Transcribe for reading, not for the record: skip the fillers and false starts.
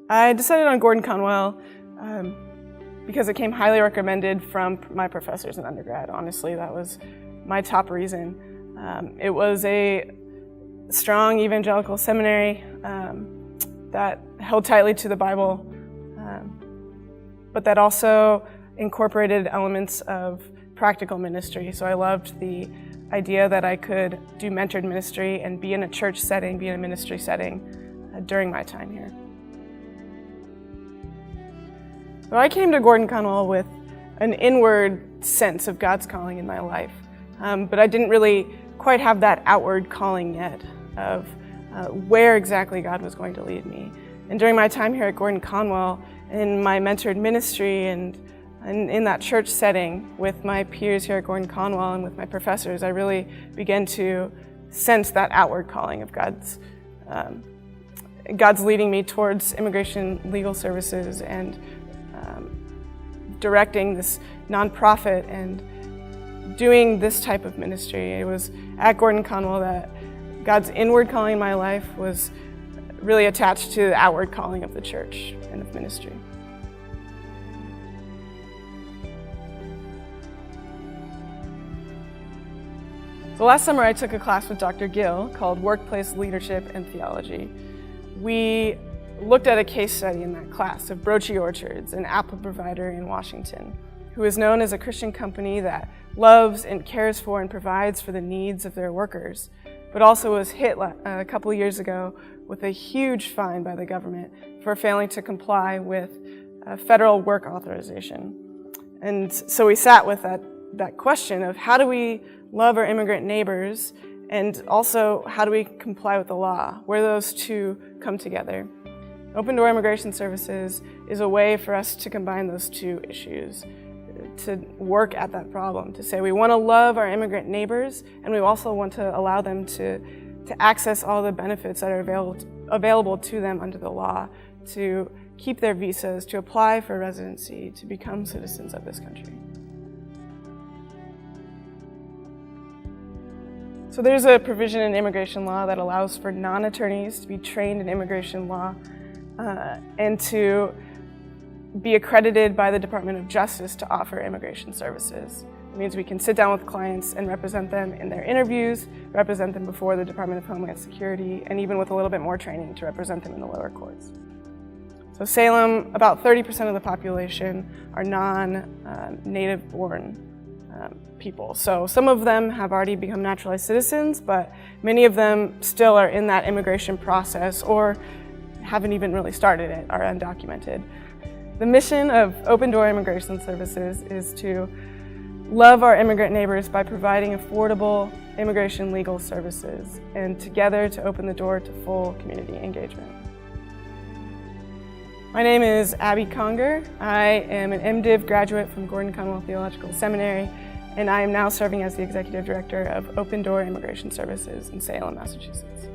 I decided on Gordon-Conwell because it came highly recommended from my professors in undergrad. Honestly, that was my top reason. It was a strong evangelical seminary that held tightly to the Bible, but that also incorporated elements of practical ministry. So I loved the idea that I could do mentored ministry and be in a church setting, be in a ministry setting during my time here. So I came to Gordon-Conwell with an inward sense of God's calling in my life, but I didn't really quite have that outward calling yet of where exactly God was going to lead me. And during my time here at Gordon-Conwell, in my mentored ministry and in that church setting with my peers here at Gordon-Conwell and with my professors, I really began to sense that outward calling of God's leading me towards immigration legal services and directing this nonprofit and doing this type of ministry. It was at Gordon-Conwell that God's inward calling in my life was really attached to the outward calling of the church and of ministry. So last summer I took a class with Dr. Gill called Workplace Leadership and Theology. We looked at a case study in that class of Brochi Orchards, an apple provider in Washington, who is known as a Christian company that loves and cares for and provides for the needs of their workers, but also was hit a couple of years ago with a huge fine by the government for failing to comply with federal work authorization. And so we sat with that question of how do we love our immigrant neighbors, and also how do we comply with the law, where those two come together. Open Door Immigration Services is a way for us to combine those two issues, to work at that problem, to say we want to love our immigrant neighbors, and we also want to allow them to access all the benefits that are available to them under the law, to keep their visas, to apply for residency, to become citizens of this country. So there's a provision in immigration law that allows for non-attorneys to be trained in immigration law and to be accredited by the Department of Justice to offer immigration services. It means we can sit down with clients and represent them in their interviews, represent them before the Department of Homeland Security, and even with a little bit more training to represent them in the lower courts. So Salem, about 30% of the population are non-native born people. So some of them have already become naturalized citizens, but many of them still are in that immigration process or haven't even really started it, are undocumented. The mission of Open Door Immigration Services is to love our immigrant neighbors by providing affordable immigration legal services, and together to open the door to full community engagement. My name is Abby Conger. I am an MDiv graduate from Gordon-Conwell Theological Seminary, and I am now serving as the Executive Director of Open Door Immigration Services in Salem, Massachusetts.